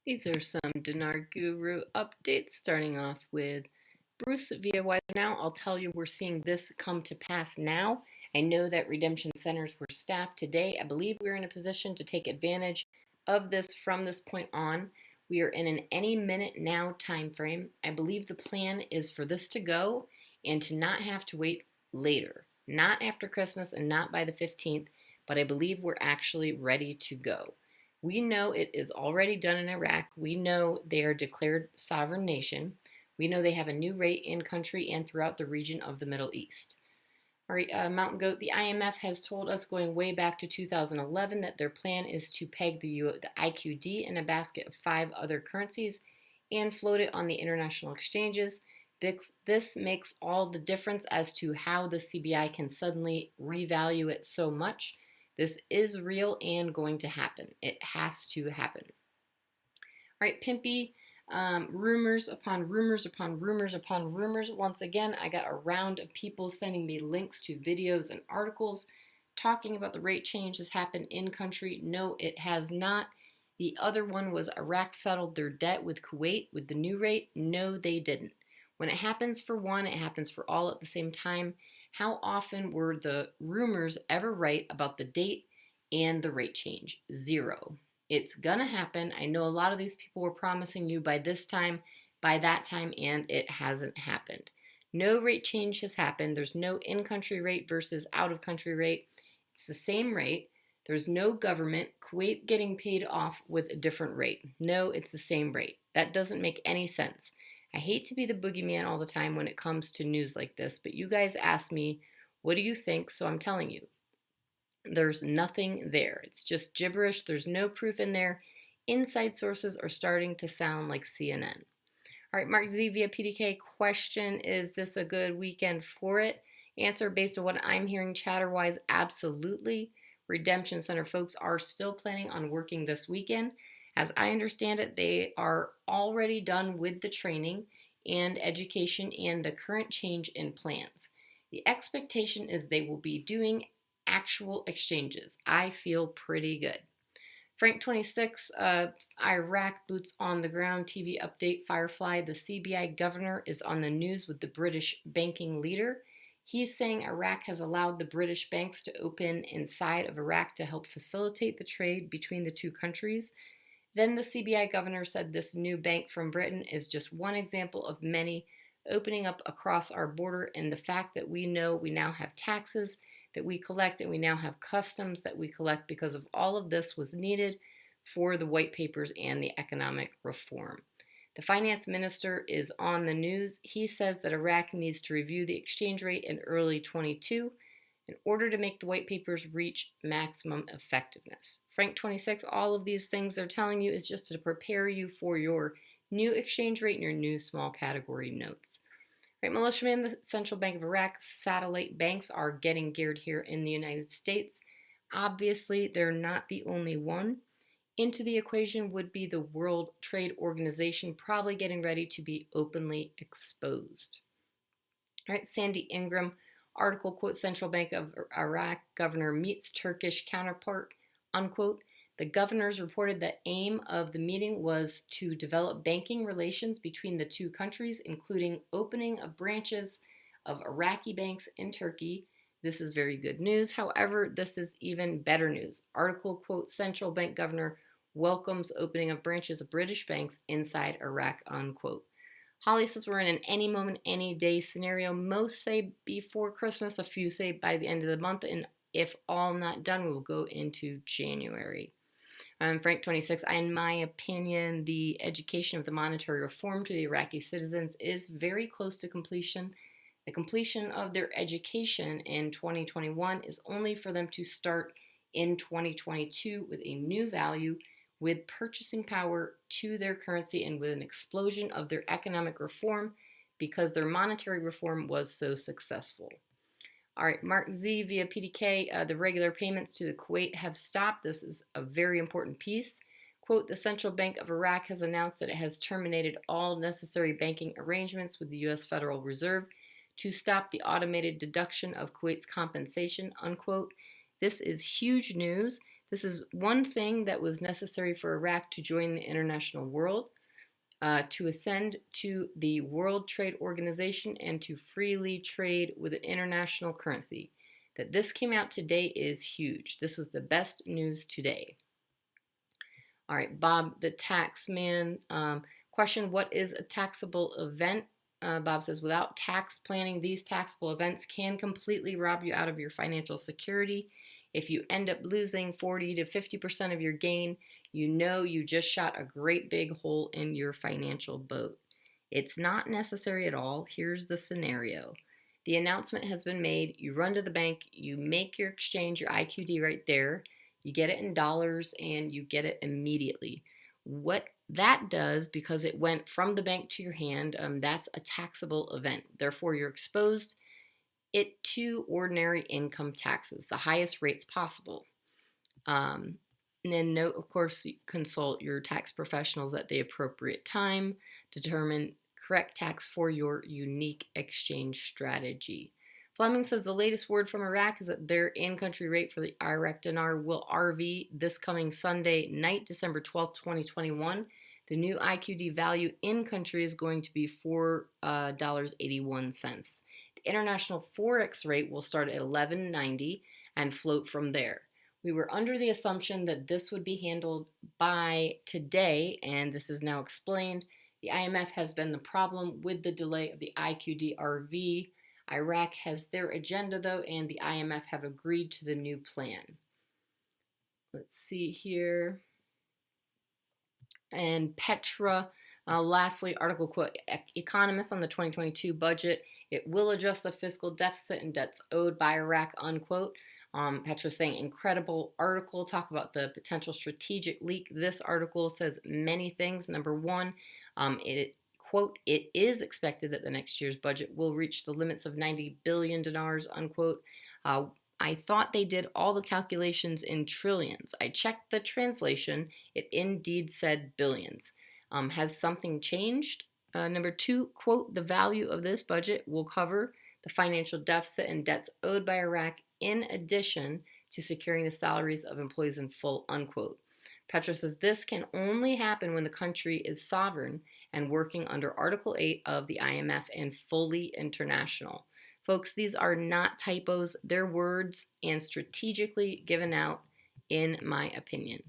These are some Dinar Guru updates, starting off with Bruce via Wise Now. I'll tell you, we're seeing this come to pass now. I know that redemption centers were staffed today. I believe we're in a position to take advantage of this from this point on. We are in an any minute now time frame. I believe the plan is for this to go and to not have to wait later, not after Christmas and not by the 15th, but I believe we're actually ready to go. We know it is already done in Iraq. We know they are declared sovereign nation. We know they have a new rate in country and throughout the region of the Middle East. All right, Mountain Goat, the IMF has told us going way back to 2011 that their plan is to peg the IQD in a basket of 5 other currencies and float it on the international exchanges. This makes all the difference as to how the CBI can suddenly revalue it so much. This is real and going to happen. It has to happen. All right, Pimpy, rumors upon rumors upon rumors upon rumors. Once again, I got a round of people sending me links to videos and articles talking about the rate change has happened in country. No, it has not. The other one was Iraq settled their debt with Kuwait with the new rate. No, they didn't. When it happens for one, it happens for all at the same time. How often were the rumors ever right about the date and the rate change? Zero. It's gonna happen. I know a lot of these people were promising you by this time, by that time, and it hasn't happened. No rate change has happened. There's no in-country rate versus out-of-country rate. It's the same rate. There's no government. Kuwait getting paid off with a different rate. No, it's the same rate. That doesn't make any sense. I hate to be the boogeyman all the time when it comes to news like this, but you guys ask me, what do you think? So I'm telling you. There's nothing there. It's just gibberish. There's no proof in there. Inside sources are starting to sound like CNN. All right, Mark Z via PDK question, is this a good weekend for it? Answer, based on what I'm hearing chatter-wise, absolutely. Redemption Center folks are still planning on working this weekend. As I understand it, they are already done with the training and education and the current change in plans. The expectation is they will be doing actual exchanges. I feel pretty good. Frank 26, Iraq boots on the ground TV update. Firefly, the CBI governor is on the news with the British banking leader. He's saying Iraq has allowed the British banks to open inside of Iraq to help facilitate the trade between the two countries. Then the CBI governor said this new bank from Britain is just one example of many opening up across our border, and the fact that we know we now have taxes that we collect and we now have customs that we collect because of all of this was needed for the white papers and the economic reform. The finance minister is on the news. He says that Iraq needs to review the exchange rate in early 22 in order to make the white papers reach maximum effectiveness. Frank 26, all of these things they're telling you is just to prepare you for your new exchange rate and your new small category notes. Right, militiamen, the Central Bank of Iraq satellite banks are getting geared here in the United States. Obviously, they're not the only one. Into the equation would be the World Trade Organization, probably getting ready to be openly exposed. All right, Sandy Ingram article, quote, Central Bank of Iraq governor meets Turkish counterpart, unquote. The governors reported the aim of the meeting was to develop banking relations between the two countries, including opening of branches of Iraqi banks in Turkey. This is very good news. However, this is even better news. Article, quote, Central Bank governor welcomes opening of branches of British banks inside Iraq, unquote. Holly says we're in an any moment, any day scenario. Most say before Christmas, a few say by the end of the month, and if all not done, we will go into January. Frank 26, in my opinion, the education of the monetary reform to the Iraqi citizens is very close to completion. The completion of their education in 2021 is only for them to start in 2022 with a new value, with purchasing power to their currency and with an explosion of their economic reform because their monetary reform was so successful. All right, Mark Z via PDK, the regular payments to the Kuwait have stopped. This is a very important piece. Quote, the Central Bank of Iraq has announced that it has terminated all necessary banking arrangements with the U.S. Federal Reserve to stop the automated deduction of Kuwait's compensation, unquote. This is huge news. This is one thing that was necessary for Iraq to join the international world, to ascend to the World Trade Organization and to freely trade with an international currency. That this came out today is huge. This was the best news today. All right, Bob, the tax man. Question, what is a taxable event? Bob says, without tax planning, these taxable events can completely rob you out of your financial security. If you end up losing 40 to 50% of your gain, you know you just shot a great big hole in your financial boat. It's not necessary at all. Here's the scenario. The announcement has been made. You run to the bank, you make your exchange, your IQD right there. You get it in dollars and you get it immediately. What that does, because it went from the bank to your hand, that's a taxable event. Therefore, you're exposed it to ordinary income taxes, the highest rates possible. And then note, of course, consult your tax professionals at the appropriate time. Determine correct tax for your unique exchange strategy. Fleming says the latest word from Iraq is that their in-country rate for the Iraqi Dinar will RV this coming Sunday night, December 12th, 2021. The new IQD value in country is going to be $4.81. The international Forex rate will start at $11.90 and float from there. We were under the assumption that this would be handled by today, and this is now explained. The IMF has been the problem with the delay of the IQD-RV. Iraq has their agenda, though, and the IMF have agreed to the new plan. Let's see here. And Petra, lastly, article quote, economists on the 2022 budget, it will adjust the fiscal deficit and debts owed by Iraq, unquote. Petra saying, incredible article, talk about the potential strategic leak. This article says many things. Number one, quote, it is expected that the next year's budget will reach the limits of 90 billion dinars, unquote. I thought they did all the calculations in trillions. I checked the translation. It indeed said billions. Has something changed? Number two, quote, the value of this budget will cover the financial deficit and debts owed by Iraq in addition to securing the salaries of employees in full, unquote. Petra says this can only happen when the country is sovereign and working under Article 8 of the IMF and fully international. Folks, these are not typos. They're words and strategically given out, in my opinion.